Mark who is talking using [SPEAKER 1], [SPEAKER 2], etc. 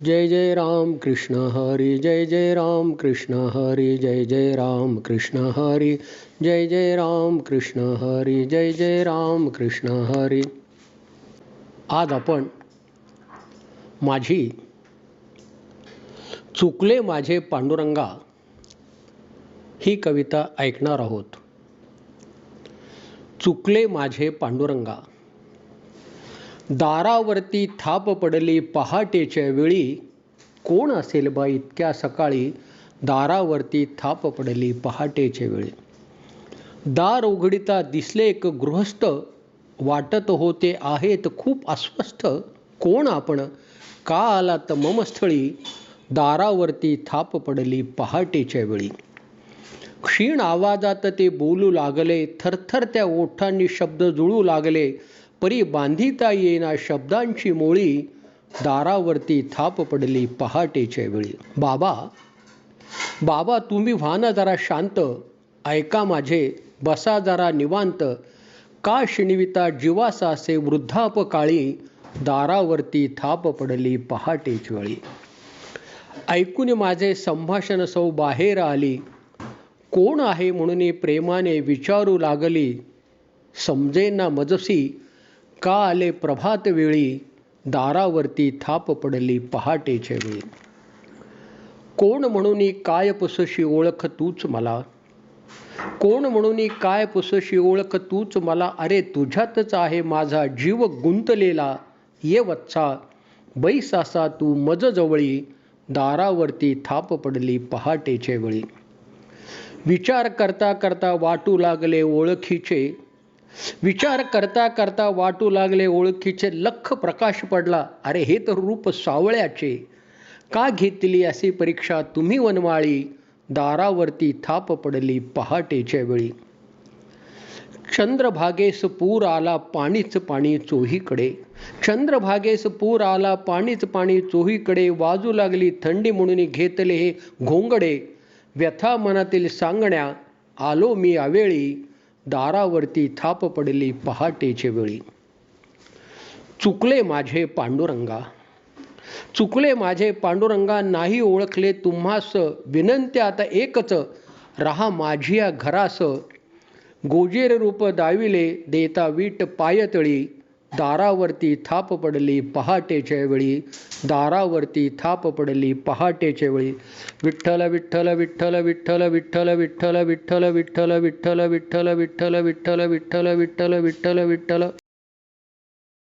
[SPEAKER 1] जय जय राम कृष्ण हरी जय जय राम कृष्ण हरी जय जय राम कृष्ण हरी जय जय राम कृष्ण हरी जय जय राम कृष्ण हरी. आज आपण माझी चुकले माझे पांडुरंगा ही कविता ऐकणार आहोत. चुकले माझे पांडुरंगा. दारावरती थाप पडली पहाटेच्या वेळी. कोण असेल बा इतक्या सकाळी दारावरती थाप पडली पहाटेच्या वेळी. दार उघडिता दिसले एक गृहस्थ. वाटत होते आहेत खूप अस्वस्थ. कोण आपण का आलात ममस्थळी. दारावरती थाप पडली पहाटेच्या वेळी. क्षीण आवाजात ते बोलू लागले. थरथर त्या ओठांनी शब्द जुळू लागले. परी बांधिता येईना शब्दांची मोळी. दारावरती थाप पडली पहाटेच्या वेळी. बाबा बाबा तुम्ही व्हा ना जरा शांत. ऐका माझे बसा जरा निवांत. का शिणविता जीवासासे वृद्धापकाळी. दारावरती थाप पडली पहाटेच्या वेळी. ऐकून माझे संभाषण सौ बाहेर आली. कोण आहे म्हणून प्रेमाने विचारू लागली. समजेना मजसी का आले प्रभात वेळी. दारावरती थाप पडली पहाटेच्या वेळी. कोण म्हणून काय पुसशी ओळख तूच मला. कोण म्हणून काय पुसशी ओळख तूच मला. अरे तुझ्यातच आहे माझा जीव गुंतलेला. ये वत्सा बैसासा तू मज जवळी. दारावरती थाप पडली पहाटेच्या वेळी. विचार करता करता वाटू लागले ओळखीचे. विचार करता करता वाटू लागले ओळखीचे. लख प्रकाश पडला. अरे हे तर रूप सावळ्याचे. का घेतली अशी परीक्षा तुम्ही वनमाळी. दारावरती थाप पडली पहाटेच्या वेळी. चंद्रभागेस पूर आला पाणीच पाणी चोहीकडे. चंद्रभागेस पूर आला पाणीच पाणी चोहीकडे. वाजू लागली थंडी म्हणून घेतले हे घोंगडे. व्यथा मनातील सांगण्या आलो मी अवेळी. दारावरती थाप पडली पहाटेच्या वेळी. चुकले माझे पांडुरंगा. चुकले माझे पांडुरंगा. नाही ओळखले तुम्हास विनंती आता एकच. रहा माझिया घरास. गोजेर रूप दाविले देता वीट पायतळी. दारावरती थाप पडली पहाटेच्या वेळी. दारावरती थाप पडली पहाटेच्या वेळी. विठ्ठल विठ्ठल विठ्ठल विठ्ठल विठ्ठल विठ्ठल विठ्ठल विठ्ठल विठ्ठल विठ्ठल विठ्ठल विठ्ठल विठ्ठल विठ्ठल विठ्ठल विठ्ठल